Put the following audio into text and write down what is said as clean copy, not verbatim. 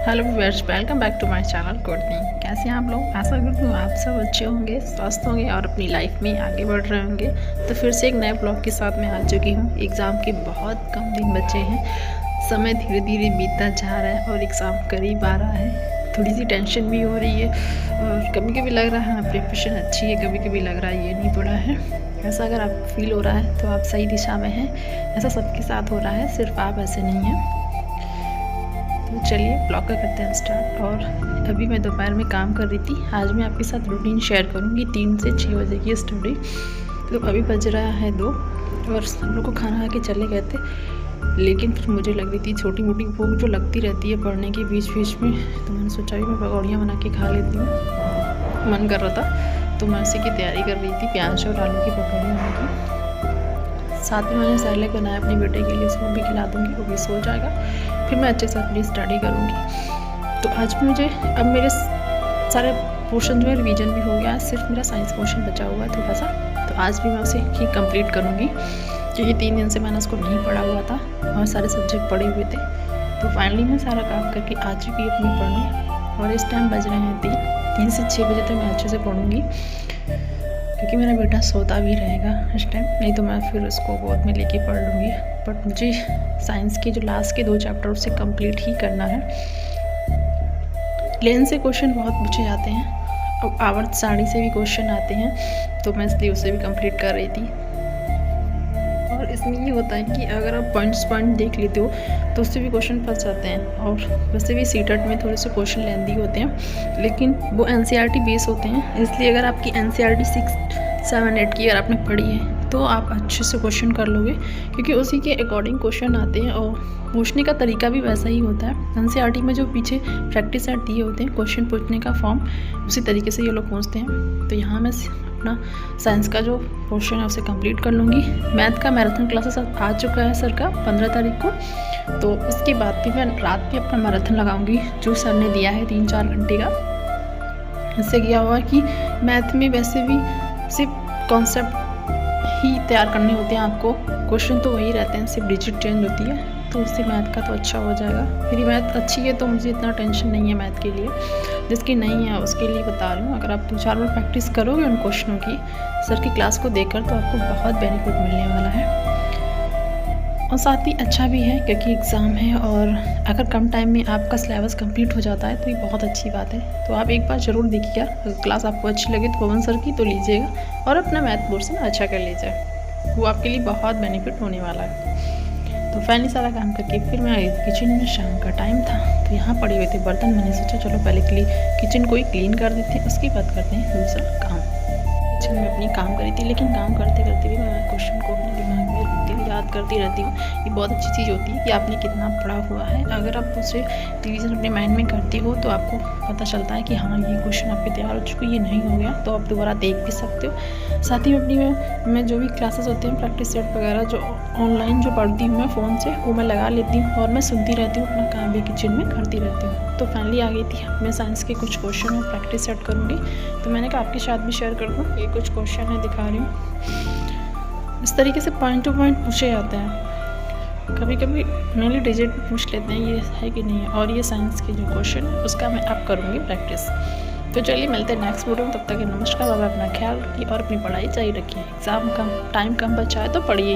Hello viewers, welcome back to my channel coding. कैसे हैं आप लोग? आशा करती हूँ आप सब अच्छे होंगे, स्वस्थ होंगे और अपनी लाइफ में आगे बढ़ रहे होंगे। तो फिर से एक नए ब्लॉग के साथ मैं आ चुकी हूँ। एग्ज़ाम के बहुत कम दिन बचे हैं, समय धीरे धीरे बीतता जा रहा है और एग्ज़ाम करीब आ रहा है। थोड़ी सी टेंशन भी हो रही है और कभी कभी लग रहा है प्रिपरेशन अच्छी है, कभी कभी लग रहा है ये नहीं पढ़ा है। ऐसा अगर आपको फील हो रहा है तो आप सही दिशा में हैं। ऐसा सबके साथ हो रहा है, सिर्फ आप ऐसे नहीं हैं। तो चलिए ब्लॉग का करते हैं स्टार्ट। और अभी मैं दोपहर में काम कर रही थी। आज मैं आपके साथ रूटीन शेयर करूँगी 3 से 6 बजे की स्टडी। तो अभी बज रहा है 2 और सब लोग को खाना खा के चले गए थे, लेकिन फिर मुझे लग रही थी छोटी मोटी भूख जो लगती रहती है पढ़ने के बीच बीच में। तो मैंने सोचा भी मैं पकौड़ियाँ बना के खा लेती हूँ, मन कर रहा था। तो मैं उसी की तैयारी कर रही थी, प्याज और आलू की पकौड़ियाँ बना के। साथ में मैंने सैलेड बनाया अपने बेटे के लिए, उसको भी खिला दूँगी, वो भी सो जाएगा। फिर मैं अच्छे से अपनी स्टडी करूँगी। तो आज भी मुझे अब मेरे सारे पोर्शन जो है रिवीजन भी हो गया है, सिर्फ मेरा साइंस पोर्शन बचा हुआ है थोड़ा सा। तो आज भी मैं उसे ही कंप्लीट करूँगी, क्योंकि 3 दिन से मैंने उसको नहीं पढ़ा हुआ था और सारे सब्जेक्ट पढ़े हुए थे। तो फाइनली मैं सारा काम करके आ चुकी अपनी पढ़ने। और इस टाइम बज रहे हैं 3 से 6 बजे तक मैं अच्छे से पढ़ूँगी, क्योंकि मेरा बेटा सोता भी रहेगा इस टाइम। नहीं तो मैं फिर उसको गोद में लेके पढ़ लूँगी। बट मुझे साइंस के जो लास्ट के 2 चैप्टर उसे कंप्लीट ही करना है। लेन से क्वेश्चन बहुत पूछे जाते हैं, अब आवर्त सारणी से भी क्वेश्चन आते हैं, तो मैं इसलिए उसे भी कंप्लीट कर रही थी। और इसमें ये होता है कि अगर आप पॉइंट देख लेते हो तो उससे भी क्वेश्चन फंस जाते हैं। और वैसे भी सीटेट में थोड़े से क्वेश्चन लेंदी होते हैं, लेकिन वो एनसीईआरटी बेस होते हैं। इसलिए अगर आपकी एनसीईआरटी 6, 7, 8 की अगर आपने पढ़ी है तो आप अच्छे से क्वेश्चन कर लोगे, क्योंकि उसी के अकॉर्डिंग क्वेश्चन आते हैं और पूछने का तरीका भी वैसा ही होता है। एनसीईआरटी में जो पीछे प्रैक्टिस सेट दिए होते हैं, क्वेश्चन पूछने का फॉर्म, उसी तरीके से ये लोग पूछते हैं। तो यहाँ मैं अपना साइंस का जो पोर्शन है उसे कंप्लीट कर लूँगी। मैथ का मैराथन क्लासेस आ चुका है सर का 15 तारीख को, तो उसके बाद भी मैं रात पे अपना मैराथन लगाऊंगी जो सर ने दिया है 3-4 घंटे का। इससे क्या हुआ कि मैथ में वैसे भी सिर्फ कॉन्सेप्ट ही तैयार करने होते हैं आपको, क्वेश्चन तो वही रहते हैं, सिर्फ डिजिट चेंज होती है। तो उससे मैथ का तो अच्छा हो जाएगा। मेरी मैथ अच्छी है तो मुझे इतना टेंशन नहीं है मैथ के लिए। जिसकी नहीं है उसके लिए बता रही हूँ, अगर आप 2-4 बार प्रैक्टिस करोगे उन क्वेश्चनों की सर की क्लास को देखकर, तो आपको बहुत बेनिफिट मिलने वाला है। और साथ ही अच्छा भी है क्योंकि एग्ज़ाम है, और अगर कम टाइम में आपका सिलेबस कंप्लीट हो जाता है तो ये बहुत अच्छी बात है। तो आप एक बार ज़रूर देखिएगा, अगर क्लास आपको अच्छी लगे तो पवन सर की तो लीजिएगा और अपना मैथ पोर्शन अच्छा कर लीजिए, वो आपके लिए बहुत बेनिफिट होने वाला है। तो फाइनली सारा काम करके फिर मैं आई किचन में। शाम का टाइम था तो यहाँ पड़े हुए थे बर्तन। मैंने सोचा चलो पहले के लिए किचन को ही क्लीन कर देते हैं, उसके बाद करते हैं दूसरा काम। किचन में अपनी काम करी थी, लेकिन काम करते करते भी मैं क्वेश्चन को अपने दिमाग में रखती हूँ, याद करती रहती हूँ। ये बहुत अच्छी चीज़ होती है कि आपने कितना पढ़ा हुआ है। अगर आप उसे रिवीजन अपने माइंड में करती हो तो आपको पता चलता है कि हाँ ये क्वेश्चन आपके तैयार हो चुके, ये नहीं हो गया तो आप दोबारा देख भी सकते हो। साथ ही अपनी मैं जो भी क्लासेस होते हैं प्रैक्टिस सेट वगैरह जो ऑनलाइन जो पढ़ती हूँ मैं फ़ोन से, वो मैं लगा लेती हूँ और मैं सुनती रहती हूँ, अपना काम भी किचन में करती रहती हूँ। तो फाइनली आ गई थी मैं साइंस के कुछ क्वेश्चन और प्रैक्टिस सेट करूँगी। तो मैंने कहा आपके साथ भी शेयर कर दूँ। ये कुछ क्वेश्चन है, दिखा रही हूँ। इस तरीके से पॉइंट टू पॉइंट पूछे जाते हैं। कभी कभी मेनली डिजिट पूछ लेते हैं ये है कि नहीं है। और ये साइंस के जो क्वेश्चन है उसका मैं अब करूँगी प्रैक्टिस। तो चलिए मिलते हैं नेक्स्ट वीडियो में, तब तक नमस्कार। बाबा अपना ख्याल रखिए और अपनी पढ़ाई जारी रखिए। एग्ज़ाम कम टाइम कम बचा है तो पढ़िए।